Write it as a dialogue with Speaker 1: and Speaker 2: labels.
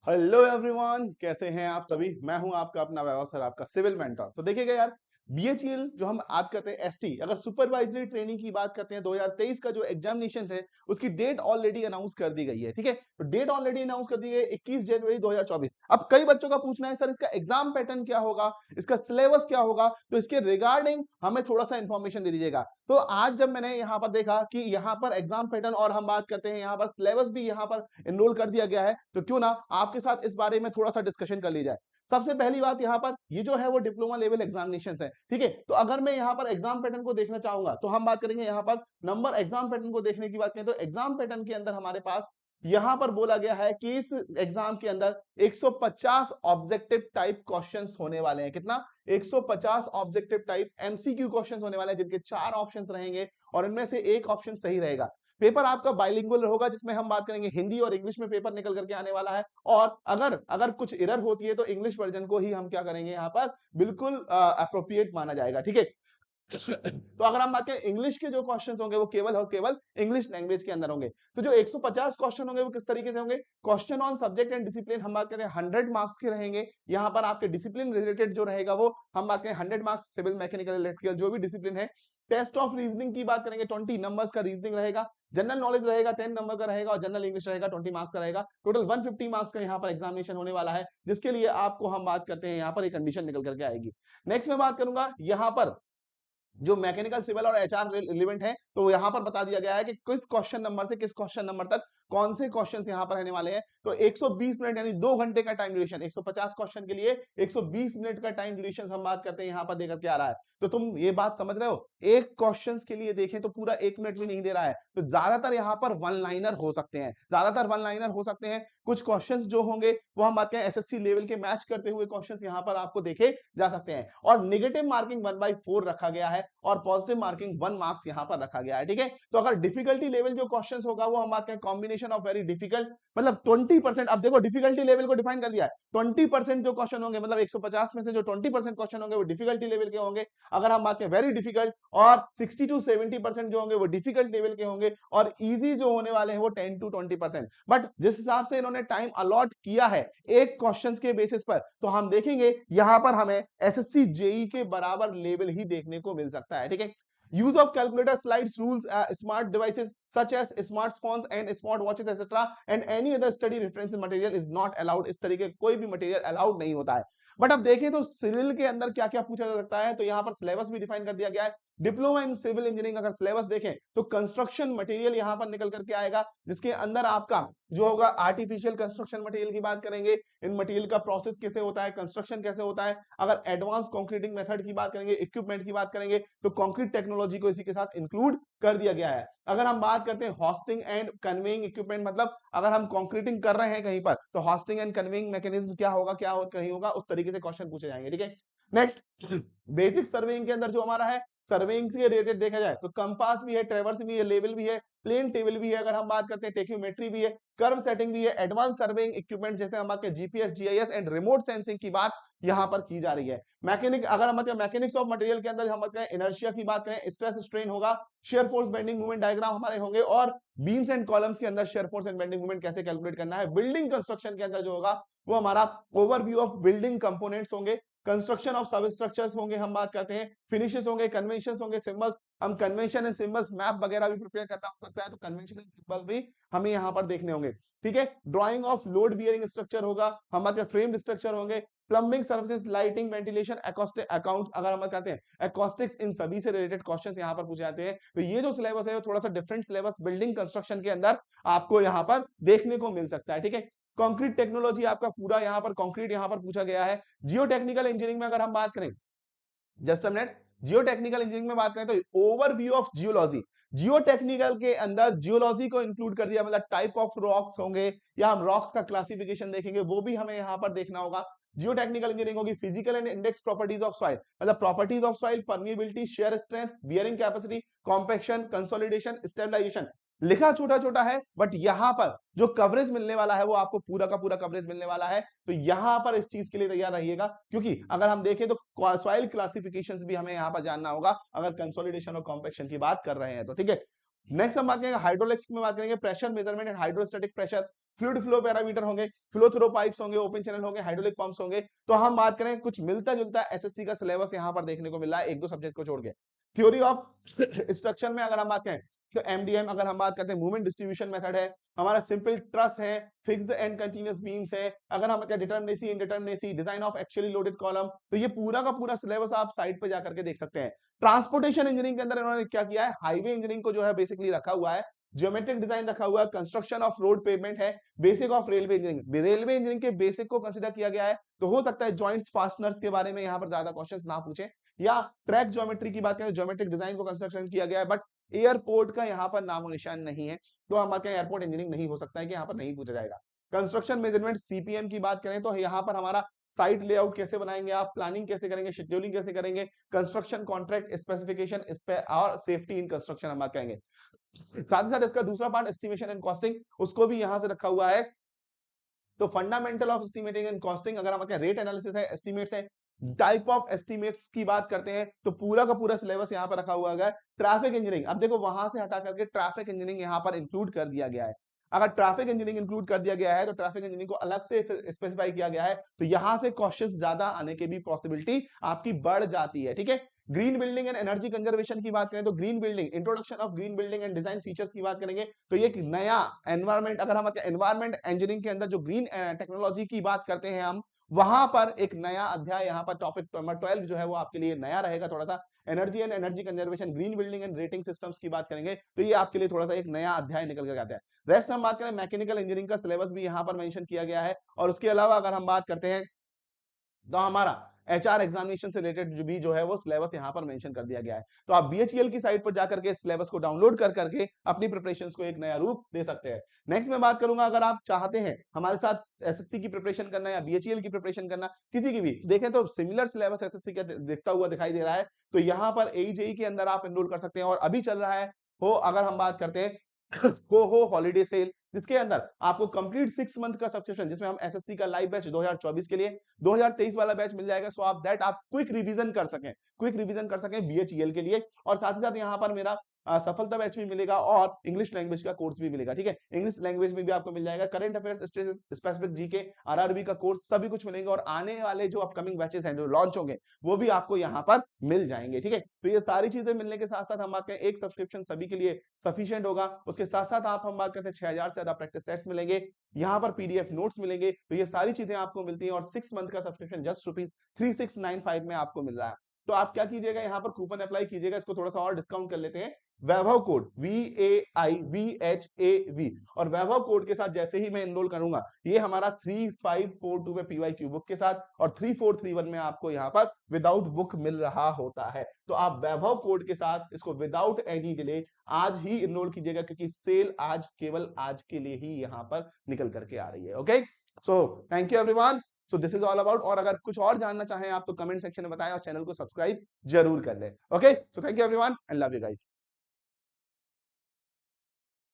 Speaker 1: Hello everyone, कैसे हैं आप सभी। मैं हूं आपका अपना वैभव सर, आपका सिविल मेंटर। तो देखिएगा यार, बीएचईएल जो हम बात करते हैं एसटी, अगर सुपरवाइजरी ट्रेनिंग की बात करते हैं 2023 का जो एग्जामिनेशन है उसकी डेट ऑलरेडी अनाउंस कर दी गई है। ठीक है, तो डेट ऑलरेडी अनाउंस कर दी गई है 21 जनवरी 2024। अब कई बच्चों का पूछना है सर इसका एग्जाम पैटर्न क्या होगा, इसका सिलेबस क्या होगा, तो इसके रिगार्डिंग हमें थोड़ा सा इंफॉर्मेशन दे दीजिएगा। तो आज जब मैंने यहाँ पर देखा कि यहाँ पर एग्जाम पैटर्न और हम बात करते हैं यहाँ पर सिलेबस भी यहाँ पर एनरोल कर दिया गया है, तो क्यों ना आपके साथ इस बारे में थोड़ा सा डिस्कशन कर ली जाए। सबसे पहली बात यहाँ पर ये जो है वो डिप्लोमा लेवल एग्जामिनेशन है। ठीक है, तो अगर मैं यहाँ पर एग्जाम पैटर्न को देखना चाहूंगा तो हम बात करेंगे यहाँ पर नंबर एग्जाम पैटर्न को देखने की बात करें तो एग्जाम पैटर्न के अंदर हमारे पास यहां पर बोला गया है कि इस एग्जाम के अंदर 150 ऑब्जेक्टिव टाइप क्वेश्चंस होने वाले हैं। कितना? 150 ऑब्जेक्टिव टाइप एमसीक्यू क्वेश्चंस होने वाले हैं, जिनके 4 ऑप्शंस रहेंगे और इनमें से एक ऑप्शन सही रहेगा। पेपर आपका बाइलिंगुअल होगा, जिसमें हम बात करेंगे हिंदी और इंग्लिश में पेपर निकल करके आने वाला है। और अगर अगर कुछ एरर होती है तो इंग्लिश वर्जन को ही हम क्या करेंगे यहाँ पर बिल्कुल अप्रोप्रिएट माना जाएगा। ठीक है, तो अगर हम बात करें इंग्लिश के जो क्वेश्चंस होंगे वो केवल और केवल इंग्लिश लैंग्वेज के अंदर होंगे। तो जो 150 क्वेश्चन होंगे वो किस तरीके से होंगे? Question on subject and discipline हम बात करें 100 मार्क्स के रहेंगे। यहाँ पर आपके डिसिप्लिन रिलेटेड जो रहेगा वो हम बात करें 100 मार्क्स, सिविल मैकेनिकल इलेक्ट्रिकल जो भी डिसिप्लिन है। टेस्ट ऑफ रीजनिंग की बात करेंगे 20 नंबर्स का रीजनिंग रहेगा। जनरल नॉलेज रहेगा 10 नंबर का रहेगा और जनरल इंग्लिश रहेगा 20 मार्क्स का रहेगा। टोटल 150 मार्क्स का यहाँ पर एग्जामिनेशन होने वाला है, जिसके लिए आपको हम बात करते हैं यहाँ पर एक कंडीशन निकल करके आएगी। नेक्स्ट में बात करूंगा यहाँ पर जो मैकेनिकल सिविल और एचआर रिलेवेंट है, तो यहां पर बता दिया गया है कि किस क्वेश्चन नंबर से किस क्वेश्चन नंबर तक कौन से क्वेश्चंस यहां पर रहने वाले हैं। तो 120 मिनट यानी 2 घंटे का टाइम ड्यूरेशन, 150 क्वेश्चन के लिए 120 मिनट का टाइम ड्यूरेशन हम बात करते हैं यहां पर देकर के आ रहा है। तो तुम ये बात समझ रहे हो, एक क्वेश्चंस के लिए देखें तो पूरा 1 मिनट भी नहीं दे रहा है। तो ज्यादातर यहां पर वन लाइनर हो सकते हैं, ज्यादातर वन लाइनर हो सकते हैं। कुछ क्वेश्चंस जो होंगे वो हम बात करें एसएससी लेवल के मैच करते हुए क्वेश्चंस यहां पर आपको देखे जा सकते हैं। और नेगेटिव मार्किंग 1/4 रखा गया है और पॉजिटिव मार्किंग 1 मार्क्स यहां पर रखा गया है। ठीक है, तो अगर डिफिकल्टी लेवल जो क्वेश्चंस होगा वो हम बात करें कॉम्बिनेशन ऑफ वेरी डिफिकल्ट, मतलब 20%। अब देखो डिफिकल्टी लेवल को डिफाइन कर दिया है, 20% जो क्वेश्चन होंगे, मतलब 150 में से जो 20% क्वेश्चन होंगे वो डिफिकल्टी लेवल के होंगे। अगर हम बात करें वेरी डिफिकल्ट, और 60 टू 70% जो होंगे वो डिफिकल्ट लेवल के होंगे, और इजी जो होने वाले हैं वो 10 टू 20%। बट जिस हिसाब से इन्होंने टाइम अलॉट किया है एक क्वेश्चन के बेसिस पर, तो हम देखेंगे यहां पर हमें एसएससी जेई के बराबर लेवल ही देखने को मिल सकता है। ठीक है, use of calculator, slides, rules, smart devices such as smartphones and smart watches etc and any other study reference material is not allowed। इस तरीके कोई भी मटेरियल अलाउड नहीं होता है। बट अब देखें तो सिविल के अंदर क्या क्या पूछा जा सकता है, तो यहाँ पर सिलेबस भी डिफाइन कर दिया गया है। डिप्लोमा इन सिविल इंजीनियरिंग अगर सिलेबस देखें तो कंस्ट्रक्शन मटेरियल यहां पर निकल करके आएगा, जिसके अंदर आपका जो होगा आर्टिफिशियल कंस्ट्रक्शन मटेरियल की बात करेंगे, इन मटेरियल का प्रोसेस कैसे होता है, कंस्ट्रक्शन कैसे होता है। अगर एडवांस कंक्रीटिंग मेथड की बात करेंगे, इक्विपमेंट की बात करेंगे, तो कंक्रीट टेक्नोलॉजी को इसी के साथ इंक्लूड कर दिया गया है। अगर हम बात करते हैं होस्टिंग एंड कन्वेइंग इक्विपमेंट, मतलब अगर हम कंक्रीटिंग कर रहे हैं कहीं पर तो होस्टिंग एंड कन्वेइंग मैकेनिज्म क्या होगा, क्या कहीं होगा, उस तरीके से क्वेश्चन पूछे जाएंगे। ठीक है, नेक्स्ट बेसिक सर्वेइंग के अंदर जो हमारा है, सर्वेइंग से रिलेटेड देखा जाए तो कंपास भी है, ट्रेवर्स भी है, लेवल भी है, प्लेन टेबल भी है, अगर हम बात करते हैं टेक्योमेट्री भी है, कर्व सेटिंग भी है, एडवांस सर्वेइंग इक्विपमेंट जैसे हम बात करें GPS, GIS and remote sensing की बात यहां पर की जा रही है। मैकेनिक अगर हम मतलब मैकेनिक्स ऑफ मटेरियल के अंदर हम बात करें इनर्शिया की बात करें, स्ट्रेस स्ट्रेन होगा, shear force bending movement diagram हमारे होंगे, और बीम्स एंड कॉलम्स के अंदर shear force and bending movement कैसे कैलकुलेट करना है। बिल्डिंग कंस्ट्रक्शन के अंदर जो होगा वो हमारा ओवरव्यू ऑफ बिल्डिंग कंपोनेंट्स होंगे, कंस्ट्रक्शन ऑफ सब स्ट्रक्चर्स होंगे, हम बात करते हैं फिनिशेस होंगे, कन्वेंशंस होंगे, सिंबल्स, हम कन्वेंशन एंड सिंबल्स मैप वगैरह भी प्रिपेयर करना हो सकता है, तो कन्वेंशन एंड सिंबल भी हमें यहाँ पर देखने होंगे। ठीक है, drying of load bearing structure होगा, हम बात करें फ्रेम्ड स्ट्रक्चर होंगे, plumbing services, lighting, ventilation, acoustic accounts, अगर हम बात करते हैं अकॉस्टिक्स, इन सभी से रिलेटेड क्वेश्चंस यहाँ पर पूछे जाते हैं। तो ये जो सिलेबस है वो थोड़ा सा डिफरेंट सिलेबस बिल्डिंग कंस्ट्रक्शन के अंदर आपको यहाँ पर देखने को मिल सकता है। ठीक है, कंक्रीट टेक्नोलॉजी आपका पूरा यहाँ पर कंक्रीट यहाँ पर पूछा गया है। जियो टेक्निकल इंजीनियरिंग में अगर हम बात करें, just a minute, Jio technical engineering में बात करें तो overview of geology, Jio technical के अंदर जियोलॉजी को इंक्लूड कर दिया, मतलब टाइप ऑफ रॉक्स होंगे या हम रॉक्स का क्लासिफिकेशन देखेंगे, वो भी हमें यहाँ पर देखना होगा। जियो टेक्निकल इंजीनियरिंग होगी physical and index properties of soil, मतलब properties of soil, permeability, shear strength, bearing capacity, compaction, consolidation, stabilisation. लिखा छोटा छोटा है बट यहाँ पर जो कवरेज मिलने वाला है वो आपको पूरा का पूरा कवरेज मिलने वाला है। तो यहां पर इस चीज के लिए तैयार रहिएगा, क्योंकि अगर हम देखें तो सॉइल क्लासिफिकेशंस भी हमें यहां पर जानना होगा अगर कंसोलिडेशन और कॉम्पैक्शन की बात कर रहे हैं तो। ठीक है, नेक्स्ट हम बात करेंगे हाइड्रोलिक्स में, बात करेंगे pressure measurement and hydrostatic pressure. Fluid flow parameter होंगे, फ्लो थ्रो पाइप्स होंगे, ओपन चैनल होंगे, हाइड्रोलिक पंप्स होंगे। तो हम बात करें कुछ मिलता जुलता एसएससी का सिलेबस यहाँ पर देखने को मिला है, एक दो सब्जेक्ट को छोड़ के। थ्योरी ऑफ स्ट्रक्चर में अगर हम बात करें तो एमडीएम, अगर हम बात करते हैं मूवमेंट डिस्ट्रीब्यूशन मेथड है, हमारा सिंपल ट्रस है, फिक्स्ड एंड कंटीन्यूअस बीम्स है, अगर हम determinacy indeterminacy, design of actually loaded column, तो ये पूरा का पूरा सिलेबस आप साइट पे जाकर के देख सकते हैं। ट्रांसपोर्टेशन इंजीनियरिंग के अंदर इन्होंने क्या किया है, हाईवे इंजीनियरिंग को जो है बेसिकली रखा हुआ है, ज्योमेट्रिक डिजाइन रखा हुआ है, कंस्ट्रक्शन ऑफ रोड पेवमेंट है, basic of railway engineering, railway engineering के बेसिक को कंसीडर किया गया है। तो हो सकता है जॉइंट्स फास्टनर्स के बारे में यहाँ पर ज्यादा क्वेश्चंस ना पूछे, या ट्रैक ज्योमेट्री की बात करें, ज्योमेट्रिक डिजाइन को कंस्ट्रक्शन किया गया है, बट एयरपोर्ट का यहाँ पर नामो निशान नहीं है, तो हमारे एयरपोर्ट इंजीनियरिंग नहीं हो सकता है कि यहाँ पर नहीं पूछा जाएगा। कंस्ट्रक्शन मेजरमेंट सीपीएम की बात करें तो यहाँ पर हमारा साइट लेआउट कैसे बनाएंगे आप, प्लानिंग कैसे करेंगे, शेड्यूलिंग कैसे करेंगे, कंस्ट्रक्शन कॉन्ट्रैक्ट स्पेसिफिकेशन इस पे और सेफ्टी इन कंस्ट्रक्शन हम बात करेंगे। साथ ही साथ इसका दूसरा पार्ट एस्टिमेशन एंड कॉस्टिंग, उसको भी यहां से रखा हुआ है। तो fundamental of estimating and costing, अगर हम रेट एनालिसिस है, एस्टिमेट्स है, टाइप ऑफ एस्टिमेट्स की बात करते हैं तो पूरा का पूरा सिलेबस यहाँ पर रखा हुआ है। ट्रैफिक इंजीनियरिंग, अब देखो वहां से हटा करके ट्रैफिक इंजीनियरिंग यहाँ पर इंक्लूड कर दिया गया है। अगर ट्रैफिक इंजीनियरिंग इंक्लूड कर दिया गया है तो ट्रैफिक इंजीनियरिंग को अलग से स्पेसिफाई किया गया है, तो यहां से क्वेश्चंस ज्यादा आने की भी पॉसिबिलिटी आपकी बढ़ जाती है, ठीक है। Green building and energy conservation की बात करें तो green building, introduction of green building and design features की बात करेंगे तो ये एक नया एनवायरमेंट, अगर हम एनवायरमेंट इंजीनियरिंग के अंदर जो ग्रीन टेक्नोलॉजी की बात करते हैं हम, वहां पर एक नया अध्याय यहाँ पर टॉपिक नंबर 12 जो है वो आपके लिए नया रहेगा थोड़ा सा। Energy and energy conservation, green building and rating systems की बात करेंगे तो ये आपके लिए थोड़ा सा एक नया अध्याय निकल के आता है। रेस्ट हम बात करें मैकेनिकल इंजीनियरिंग का सिलेबस भी यहाँ पर मेंशन किया गया है, और उसके अलावा अगर हम बात करते हैं तो हमारा एचआर एग्जामिनेशन से रिलेटेड भी जो है वो सिलेबस यहाँ पर मेंशन कर दिया गया है। तो आप बीएचईएल की साइट पर जाकर के सिलेबस को डाउनलोड कर करके अपनी प्रिपरेशंस को एक नया रूप दे सकते हैं। नेक्स्ट में बात करूंगा, अगर आप चाहते हैं हमारे साथ एसएससी की प्रिपरेशन करना या बीएचईएल की प्रिपरेशन करना, किसी की भी देखें तो सिमिलर सिलेबस एसएससी का दिखता हुआ दिखाई दे रहा है, तो यहाँ पर एईजेई के अंदर आप एनरोल कर सकते हैं। और अभी चल रहा है हो, अगर हम बात करते हैं हो हॉलीडे सेल, जिसके अंदर आपको कंप्लीट 6 मंथ का सब्सक्रिप्शन, जिसमें हम एसएससी का लाइव बैच 2024 के लिए 2023 वाला बैच मिल जाएगा, सो आप दैट आप क्विक रिवीजन कर सकें बीएचईएल के लिए। और साथ ही साथ यहाँ पर मेरा सफलता बैच भी मिलेगा और इंग्लिश लैंग्वेज का कोर्स भी मिलेगा, ठीक है। इंग्लिश लैंग्वेज में भी आपको मिल जाएगा, current affairs, specific GK, RRB का कोर्स, सभी कुछ मिलेंगे। और आने वाले जो अपकमिंग बैचेस हैं जो लॉन्च होंगे वो भी आपको यहाँ पर मिल जाएंगे, ठीक है। तो ये सारी चीजें मिलने के साथ साथ हम बात करें एक सब्सक्रिप्शन सभी के लिए सफिशिएंट होगा। उसके साथ साथ आप हम बात करते हैं 6000 से ज्यादा प्रैक्टिस सेट्स मिलेंगे, यहाँ पर पीडीएफ नोट्स मिलेंगे, तो ये सारी चीजें आपको मिलती हैं। और 6 मंथ का सब्सक्रिप्शन जस्ट ₹3695 में आपको मिल रहा है। तो आप क्या कीजिएगा, यहाँ पर कूपन अप्लाई कीजिएगा, इसको थोड़ा सा और डिस्काउंट कर लेते हैं। वैभव कोड VAIVHAV, और वैभव कोड के साथ जैसे ही मैं एनरोल करूंगा, ये हमारा 3542 पे पीवाईक्यू बुक के साथ और 3431 में आपको यहाँ पर विदाउट बुक मिल रहा होता है। तो आप वैभव कोड के साथ इसको विदाउट एनी डिले आज ही एनरोल कीजिएगा, क्योंकि सेल आज केवल आज के लिए ही यहाँ पर निकल करके आ रही है। Okay, so thank you everyone, so this is all about. और अगर कुछ और जानना चाहें आप तो कमेंट सेक्शन में बताएं और चैनल को सब्सक्राइब जरूर कर लें। Okay, so thank you everyone and love you guys.